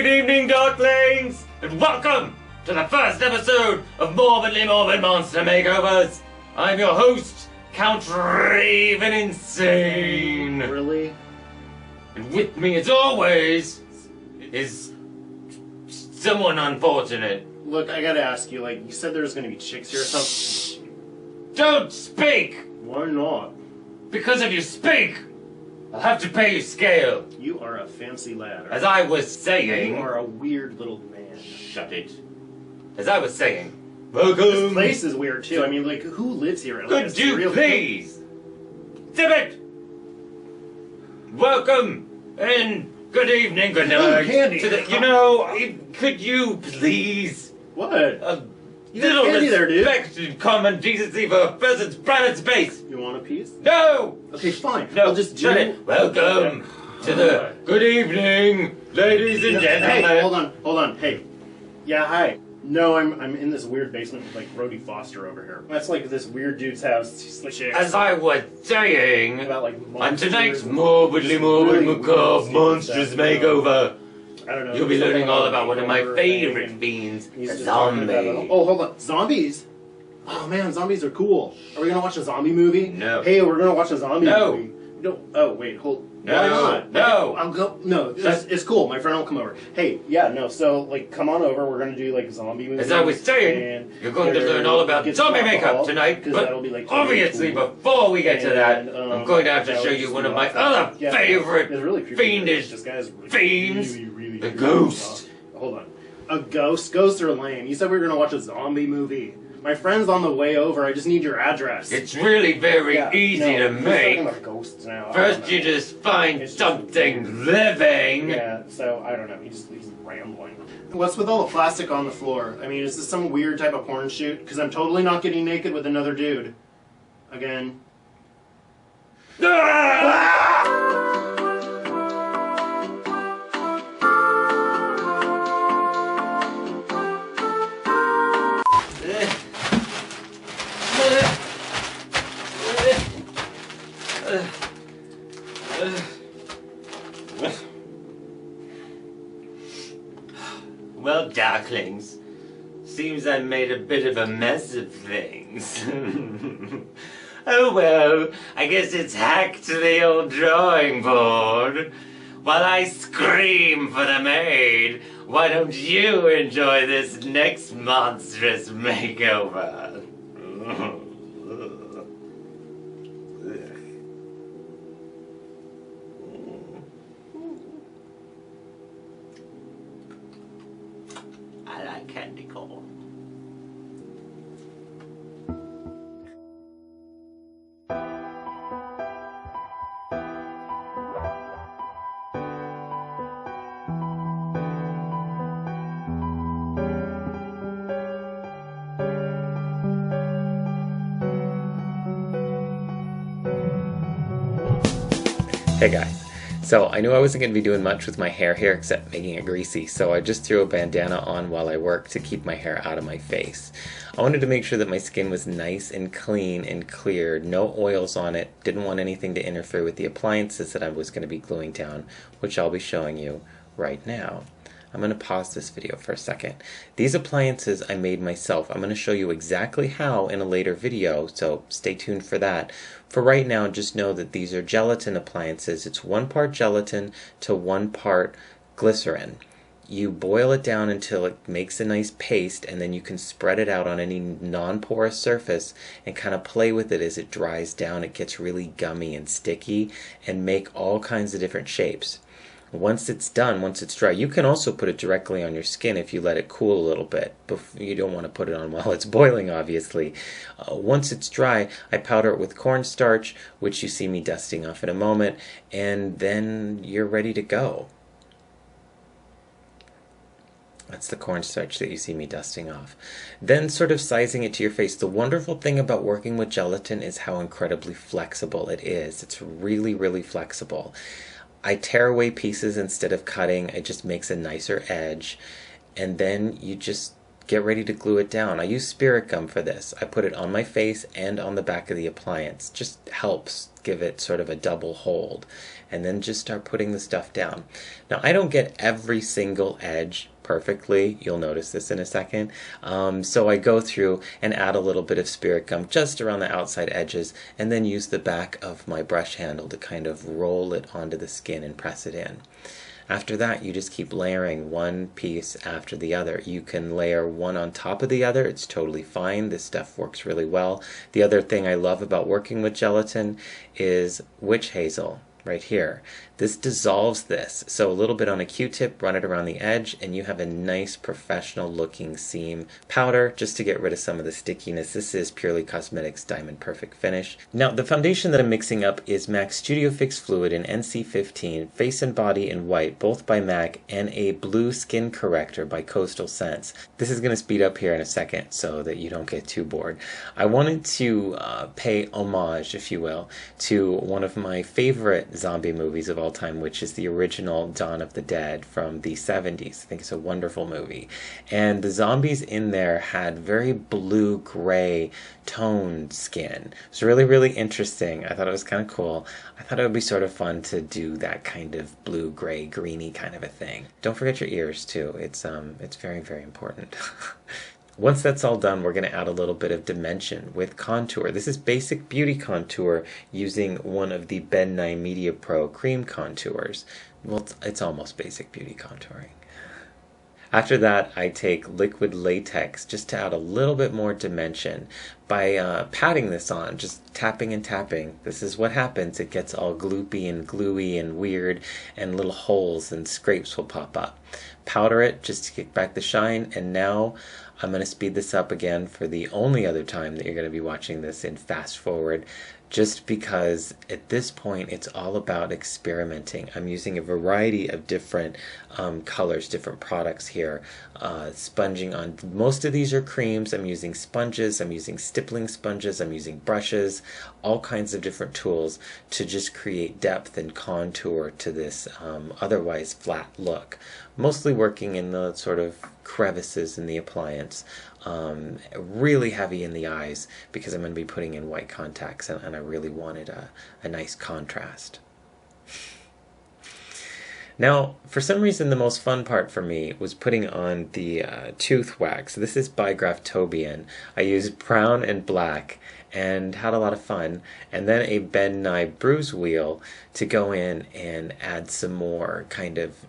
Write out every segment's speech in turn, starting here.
Good evening, Darklings, and welcome to the first episode of Morbidly Morbid Monster Makeovers. I'm your host, Count Raven Insane. Really? And with me, as always, is someone unfortunate. Look, I gotta ask you, like, you said there was gonna be chicks here or something? Don't speak! Why not? Because if you speak, I'll have to pay you scale. You are a fancy lad. As I was saying... You are a weird little man. Shut it. As I was saying, welcome... This place is weird, too. I mean, like, who lives here? Like, Could you please? Zip it! Welcome, and good evening, good night. Candy. To the, you know, could you please... What? You got Little candy there, dude. respect and common decency for a person's private space. You want a piece? No! Okay, fine. No, I'll just shut it. Welcome to the good evening, ladies and gentlemen. Hey, hold on. Hey. Yeah, hi. No, I'm in this weird basement with, like, Rhodey Foster over here. That's like this weird dude's house. He's like, As I was saying, about, like, on tonight's Morbidly Morbid Macabre Monstrous Makeover, I don't know. you'll be learning all about one of my favorite fiends, a zombie. Oh, hold on. Zombies? Oh, man, zombies are cool. Are we gonna watch a zombie movie? No. Hey, we're gonna watch a zombie No. movie. No. Oh, wait, hold. No. Why not? No. I'll go. No, it's cool. My friend will come over. Hey, yeah, no, so, like, come on over. We're gonna do, like, zombie movies. As I was saying, you're going to learn all about zombie makeup tonight, but like, obviously before we get to that, I'm going to have to show you one of my other favorite fiendish fiends, the ghost. Hold on. A ghost? Ghosts are lame. You said we were gonna watch a zombie movie. My friend's on the way over. I just need your address. It's really very easy to We're make. talking about ghosts now. First, you just find something living. Yeah, so I don't know. He's rambling. What's with all the plastic on the floor? I mean, is this some weird type of porn shoot? Because I'm totally not getting naked with another dude. Again. Well, Darklings, seems I made a bit of a mess of things. Oh well, I guess it's hacked to the old drawing board. While I scream for the maid, why don't you enjoy this next monstrous makeover? I like candy corn. Hey guys, so I knew I wasn't going to be doing much with my hair here except making it greasy, so I just threw a bandana on while I worked to keep my hair out of my face. I wanted to make sure that my skin was nice and clean and clear, no oils on it, didn't want anything to interfere with the appliances that I was going to be gluing down, which I'll be showing you right now. I'm going to pause this video for a second. These appliances I made myself. I'm going to show you exactly how in a later video, so stay tuned for that. For right now, just know that these are gelatin appliances. It's 1 part gelatin to 1 part glycerin. You boil it down until it makes a nice paste, and then you can spread it out on any non-porous surface and kind of play with it as it dries down. It gets really gummy and sticky and make all kinds of different shapes. Once it's done, once it's dry, you can also put it directly on your skin if you let it cool a little bit. You don't want to put it on while it's boiling, obviously. Once it's dry, I powder it with cornstarch, which you see me dusting off in a moment, and then you're ready to go. That's the cornstarch that you see me dusting off. Then sort of sizing it to your face. The wonderful thing about working with gelatin is how incredibly flexible it is. It's really, really flexible. I tear away pieces instead of cutting. It just makes a nicer edge. And then you just get ready to glue it down. I use spirit gum for this. I put it on my face and on the back of the appliance. Just helps give it sort of a double hold. And then just start putting the stuff down. Now, I don't get every single edge perfectly. You'll notice this in a second. So I go through and add a little bit of spirit gum just around the outside edges, and then use the back of my brush handle to kind of roll it onto the skin and press it in. After that, you just keep layering one piece after the other. You can layer one on top of the other. It's totally fine. This stuff works really well. The other thing I love about working with gelatin is witch hazel. Right here. This dissolves this. So a little bit on a Q-tip, run it around the edge, and you have a nice professional looking seam powder just to get rid of some of the stickiness. This is Purely Cosmetics Diamond Perfect Finish. Now the foundation that I'm mixing up is MAC Studio Fix Fluid in NC15, Face and Body in white, both by MAC, and a blue skin corrector by Coastal Scents. This is going to speed up here in a second so that you don't get too bored. I wanted to pay homage, if you will, to one of my favorite zombie movies of all time, which is the original Dawn of the Dead from the 70s. I think it's a wonderful movie. And the zombies in there had very blue-gray toned skin. It's really, really interesting. I thought it was kind of cool. I thought it would be sort of fun to do that kind of blue-gray, greeny kind of a thing. Don't forget your ears, too. It's very, very important. Once that's all done, we're going to add a little bit of dimension with contour. This is basic beauty contour using one of the Ben Nye Media Pro cream contours. Well, it's almost basic beauty contouring. After that, I take liquid latex just to add a little bit more dimension by patting this on, just tapping and tapping. This is what happens. It gets all gloopy and gluey and weird, and little holes and scrapes will pop up. Powder it just to kick back the shine, and now I'm going to speed this up again for the only other time that you're going to be watching this in fast forward, just because at this point it's all about experimenting. I'm using a variety of different colors, different products here, sponging on. Most of these are creams. I'm using sponges, I'm using stippling sponges, I'm using brushes, all kinds of different tools to just create depth and contour to this otherwise flat look. Mostly working in the sort of crevices in the appliance. Really heavy in the eyes because I'm going to be putting in white contacts, and I really wanted a nice contrast. Now, for some reason, the most fun part for me was putting on the tooth wax. This is by Graftobian. I used brown and black and had a lot of fun. And then a Ben Nye bruise wheel to go in and add some more kind of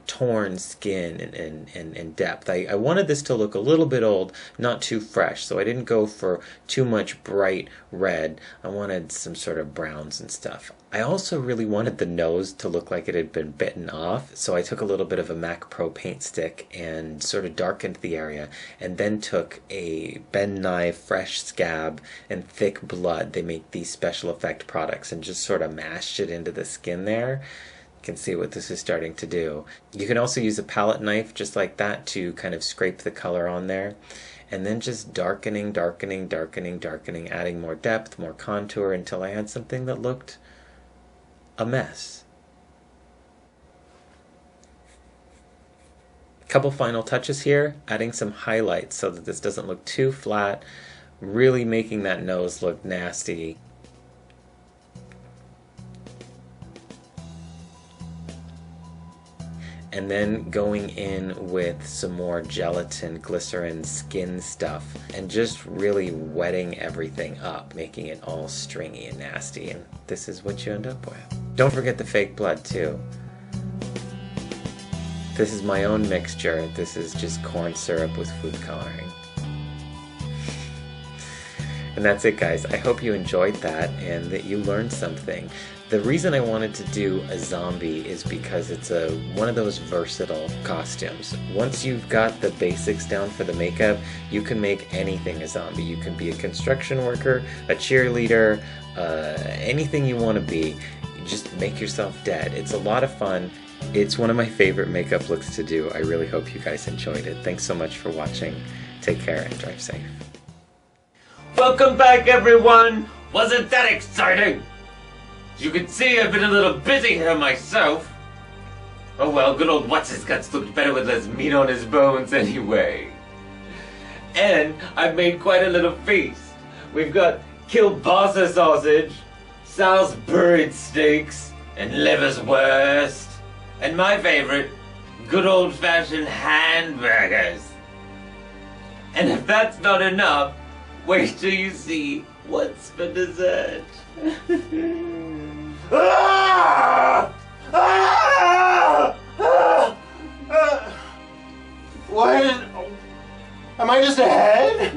torn skin and depth. I wanted this to look a little bit old, not too fresh, so I didn't go for too much bright red. I wanted some sort of browns and stuff. I also really wanted the nose to look like it had been bitten off, so I took a little bit of a MAC Pro paint stick and sort of darkened the area, and then took a Ben Nye fresh scab and thick blood. They make these special effect products, and just sort of mashed it into the skin there. Can see what this is starting to do. You can also use a palette knife just like that to kind of scrape the color on there, and then just darkening, adding more depth, more contour, until I had something that looked a mess. Couple final touches here, adding some highlights so that this doesn't look too flat, really making that nose look nasty. And then going in with some more gelatin, glycerin, skin stuff, and just really wetting everything up, making it all stringy and nasty, and this is what you end up with. Don't forget the fake blood too. This is my own mixture. This is just corn syrup with food coloring. And that's it, guys. I hope you enjoyed that and that you learned something. The reason I wanted to do a zombie is because it's one of those versatile costumes. Once you've got the basics down for the makeup, you can make anything a zombie. You can be a construction worker, a cheerleader, anything you want to be. Just make yourself dead. It's a lot of fun. It's one of my favorite makeup looks to do. I really hope you guys enjoyed it. Thanks so much for watching. Take care and drive safe. Welcome back, everyone! Wasn't that exciting? You can see I've been a little busy here myself. Oh well, good old What's-His-Guts looked better with less meat on his bones anyway. And I've made quite a little feast. We've got kielbasa sausage, Salisbury steaks, and liverwurst. And my favorite, good old-fashioned hamburgers. And if that's not enough, wait till you see what's for dessert. Ah! Ah! Ah! What? Am I just a head?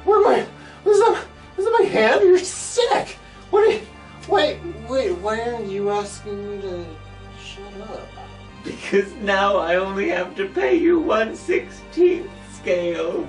Where am I? Is that my hand? You're sick. What are you? Wait, why aren't you asking me to shut up? Because now I only have to pay you 1/16 scale.